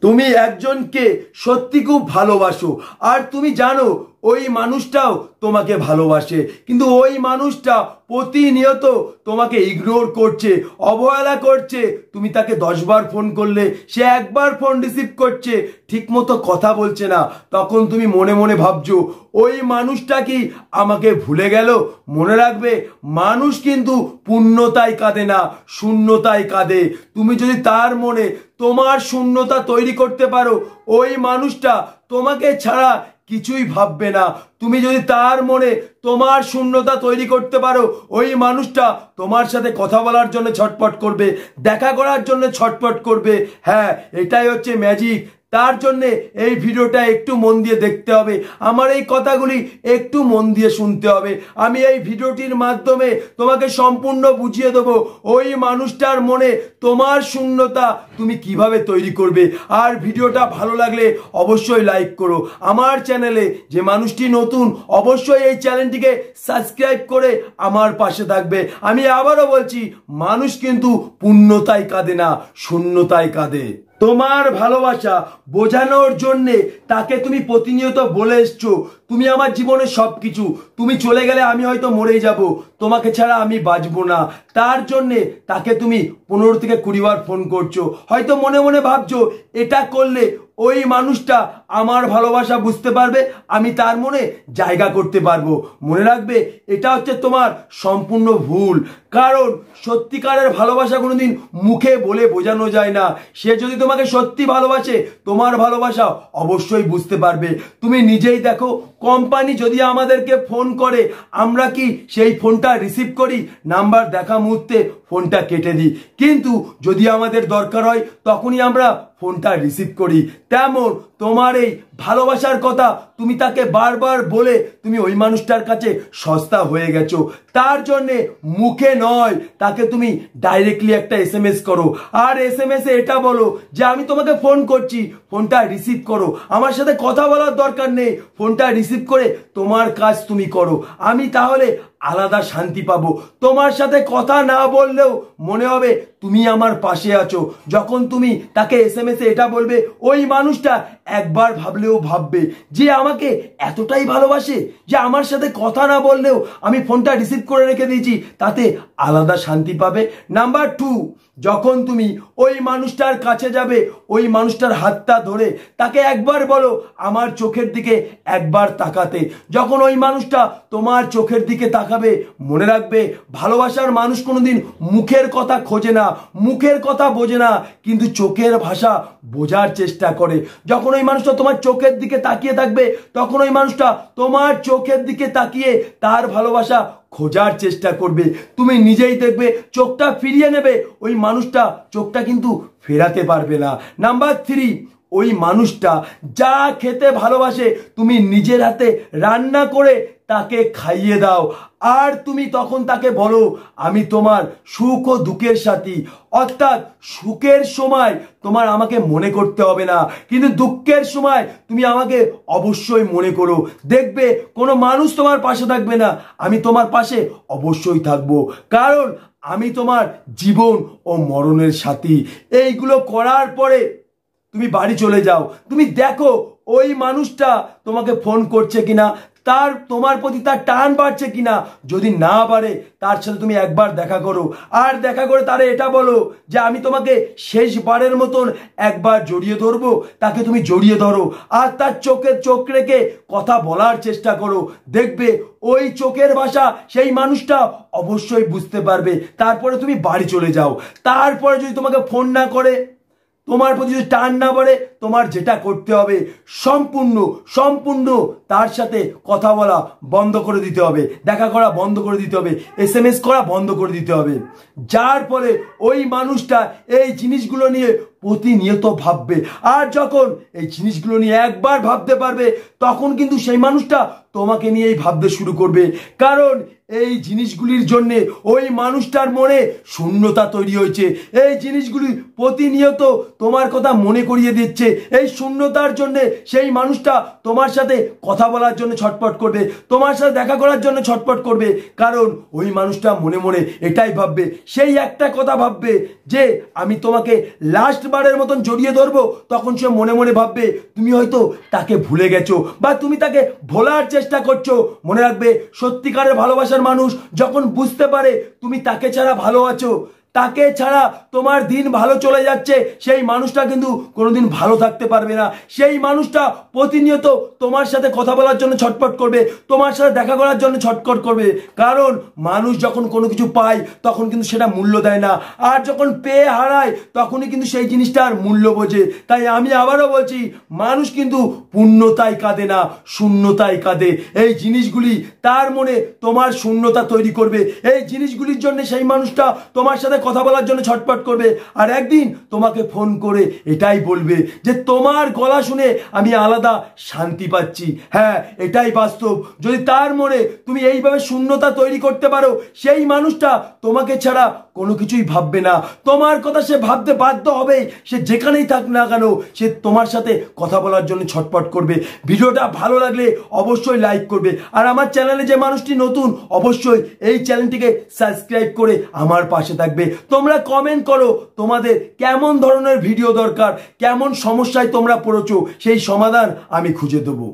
তুমি একজনকে সত্যি খুব ভালোবাসো আর তুমি জানো ওই মানুষটাও তোমাকে ভালোবাসে, কিন্তু ওই মানুষটা প্রতিনিয়ত তোমাকে ইগনোর করছে, অবহেলা করছে। তুমি তাকে 10 বার ফোন করলে সে একবার ফোন রিসিভ করছে, ঠিক মতো কথা বলছে না। তখন তুমি মনে মনে ভাবছো ওই মানুষটা কি আমাকে ভুলে গেল? মনে রাখবে, মানুষ কিন্তু পূর্ণতায় কাঁদে না, শূন্যতায় কাঁদে। তুমি যদি তার মনে তোমার শূন্যতা তৈরি করতে পারো, ওই মানুষটা তোমাকে ছাড়া কিছুই ভাববে না। তুমি যদি তার মনে তোমার শূন্যতা তৈরি করতে পারো, ওই মানুষটা তোমার সাথে কথা বলার জন্য ছটফট করবে, দেখা করার জন্য ছটফট করবে। হ্যাঁ, এটাই হচ্ছে ম্যাজিক। তার জন্যে এই ভিডিওটা একটু মন দিয়ে দেখতে হবে, আমার এই কথাগুলি একটু মন দিয়ে শুনতে হবে। আমি এই ভিডিওটির মাধ্যমে তোমাকে সম্পূর্ণ বুঝিয়ে দেবো ওই মানুষটার মনে তোমার শূন্যতা তুমি কিভাবে তৈরি করবে। আর ভিডিওটা ভালো লাগলে অবশ্যই লাইক করো। আমার চ্যানেলে যে মানুষটি নতুন, অবশ্যই এই চ্যানেলটিকে সাবস্ক্রাইব করে আমার পাশে থাকবে। আমি আবারও বলছি, মানুষ কিন্তু পূর্ণতায় কাঁদে না, শূন্যতায় কাঁদে। তোমার ভালোবাসা বোঝানোর জন্যে তাকে তুমি প্রতিনিয়ত বলে এসছো তুমি আমার জীবনের সবকিছু, তুমি চলে গেলে আমি হয়তো মরেই যাব, তোমাকে ছাড়া আমি বাঁচবো না। তার জন্যে তাকে তুমি 15 থেকে 20 বার ফোন করছো। হয়তো মনে মনে ভাবছো এটা করলে ওই মানুষটা আমার ভালোবাসা বুঝতে পারবে, আমি তার মনে জায়গা করতে পারবো। মনে রাখবে, এটা হচ্ছে তোমার সম্পূর্ণ ভুল। কারণ সত্যিকারের ভালোবাসা কোনোদিন মুখে বলে বোঝানো যায় না। সে যদি তোমাকে সত্যি ভালোবাসে, তোমার ভালোবাসা অবশ্যই বুঝতে পারবে। তুমি নিজেই দেখো, কোম্পানি যদি আমাদেরকে ফোন করে, আমরা কি সেই ফোনটা রিসিভ করি? নাম্বার দেখা মুহূর্তে ফোনটা কেটে দিই। কিন্তু যদি আমাদের দরকার হয়, তখনই আমরা ফোনটা রিসিভ করি। তেমন তোমার এই ভালোবাসার কথা তুমি তাকে বারবার বলে তুমি ওই মানুষটার কাছে সস্তা হয়ে গেছো। তার জন্যে মুখে নয়, তাকে তুমি ডাইরেক্টলি একটা SMS করো। আর SMS এ এটা বলো যে আমি তোমাকে ফোন করছি, ফোনটা রিসিভ করো। আমার সাথে কথা বলার দরকার নেই, ফোনটা রিসিভ করে তোমার কাজ তুমি করো। আমি তাহলে আলাদা শান্তি পাবো। তোমার সাথে কথা না বললেও মনে হবে তুমি আমার পাশে আছো। যখন তুমি তাকে SMS এ এটা বলবে, ওই মানুষটা একবার ভাবলেও ভাববে যে আমাকে এতটাই ভালোবাসে যে আমার সাথে কথা না বললেও আমি ফোনটা রিসিভ করে রেখে দিয়েছি, তাতে আলাদা শান্তি পাবে। নাম্বার 2, যখন তুমি ওই মানুষটার কাছে যাবে, ওই মানুষটার হাতটা ধরে তাকে একবার বলো আমার চোখের দিকে একবার তাকাতে। যখন ওই মানুষটা তোমার চোখের দিকে তাকাবে, মনে রাখবে, ভালোবাসার মানুষ কোনোদিন মুখের কথা খোঁজে না, মুখের কথা বোঝে না, কিন্তু চোখের ভাষা বোঝার চেষ্টা করে। যখন ওই মানুষটা তোমার চোখের দিকে তাকিয়ে থাকবে, তখন ওই মানুষটা তোমার চোখের দিকে তাকিয়ে তার ভালোবাসা খোঁজার চেষ্টা করবে। তুমি নিজেই দেখবে চোখটা ফিরিয়ে নেবে, ওই মানুষটা চোখটা কিন্তু ফেরাতে পারবে না। নাম্বার 3, ওই মানুষটা যা খেতে ভালোবাসে তুমি নিজের হাতে রান্না করে তাকে খাইয়ে দাও। আর তুমি তখন তাকে বলো আমি তোমার সুখ ও দুঃখের সাথী। অর্থাৎ সুখের সময় তোমার আমাকে মনে করতে হবে না, কিন্তু দুঃখের সময় তুমি আমাকে অবশ্যই মনে করো। দেখবে কোনো মানুষ তোমার পাশে থাকবে না, আমি তোমার পাশে অবশ্যই থাকবো, কারণ আমি তোমার জীবন ও মরণের সাথী। এইগুলো করার পরে তুমি বাড়ি চলে যাও, তুমি দেখো ওই মানুষটা তোমাকে ফোন করছে কিনা, তার তোমার প্রতি তার টান বাড়ছে কিনা। যদি না বাড়ে, তার সাথে তুমি একবার দেখা করো। আর দেখা করে তারে এটা বলো যে আমি তোমাকে শেষবারের মতন একবার জড়িয়ে ধরবো। তাকে তুমি জড়িয়ে ধরো আর তার চোখে চোখ রেখে কথা বলার চেষ্টা করো। দেখবে ওই চোখের ভাষা সেই মানুষটা অবশ্যই বুঝতে পারবে। তারপরে তুমি বাড়ি চলে যাও। তারপরে যদি তোমাকে ফোন না করে, তোমার প্রতি যদি টান না বাড়ে, তোমার যেটা করতে হবে সম্পূর্ণ তার সাথে কথা বলা বন্ধ করে দিতে হবে, দেখা করা বন্ধ করে দিতে হবে, SMS করা বন্ধ করে দিতে হবে। যার ফলে ওই মানুষটা এই জিনিসগুলো নিয়ে প্রতিনিয়ত ভাববে। আর যখন এই জিনিসগুলো নিয়ে একবার ভাবতে পারবে, তখন কিন্তু সেই মানুষটা তোমাকে নিয়েই ভাবতে শুরু করবে। কারণ এই জিনিসগুলির জন্য ওই মানুষটার মনে শূন্যতা তৈরি হয়েছে। এই জিনিসগুলি প্রতিনিয়ত তোমার কথা মনে করিয়ে দিচ্ছে। এই শূন্যতার জন্য সেই মানুষটা তোমার সাথে কথা বলার জন্য ছটফট করবে, তোমার সাথে দেখা করার জন্য ছটফট করবে। কারণ ওই মানুষটা মনে মনে এটাই ভাববে, সেই একটা কথা ভাববে যে আমি তোমাকে লাস্ট বারের মতন জড়িয়ে ধরবো। তখন সে মনে মনে ভাববে তুমি হয়তো তাকে ভুলে গেছো বা তুমি তাকে ভোলার চেষ্টা করছো। মনে রাখবে, সত্যিকারের ভালোবাসার মানুষ যখন বুঝতে পারে তুমি তাকে ছাড়া ভালো আছো, তাকে ছাড়া তোমার দিন ভালো চলে যাচ্ছে, সেই মানুষটা কিন্তু কোনোদিন ভালো থাকতে পারবে না। সেই মানুষটা প্রতিনিয়ত তোমার সাথে কথা বলার জন্য ছটফট করবে, তোমার সাথে দেখা করার জন্য ছটফট করবে। কারণ মানুষ যখন কোনো কিছু পায় তখন কিন্তু সেটা মূল্য দেয় না, আর যখন পেয়ে হারায় তখনই কিন্তু সেই জিনিসটার মূল্য বোঝে। তাই আমি আবারও বলছি, মানুষ কিন্তু পূর্ণতায় কাঁদে না, শূন্যতায় কাঁদে। এই জিনিসগুলি তার মনে তোমার শূন্যতা তৈরি করবে। এই জিনিসগুলির জন্য সেই মানুষটা তোমার সাথে কথা বলার জন্য ছটফট করবে, আর একদিন তোমাকে ফোন করে এটাই বলবে যে তোমার গলা শুনে আমি আলাদা শান্তি পাচ্ছি। হ্যাঁ, এটাই বাস্তব। যদি তার মনে তুমি এইভাবে শূন্যতা তৈরি করতে পারো, সেই মানুষটা তোমাকে ছাড়া কোনো কিছুই ভাববে না, তোমার কথা সে ভাবতে বাধ্য হবে। সে যেখানেই থাক না কেন, সে তোমার সাথে কথা বলার জন্য ছটফট করবে। ভিডিওটা ভালো লাগলে অবশ্যই লাইক করবে, আর আমার চ্যানেলে যে মানুষটি নতুন অবশ্যই এই চ্যানেলটিকে সাবস্ক্রাইব করে আমার পাশে থাকবে। তোমরা কমেন্ট করো তোমাদের কেমন ধরনের ভিডিও দরকার, কেমন সমস্যায় তোমরা পড়েছো, সেই সমাধান আমি খুঁজে দেবো।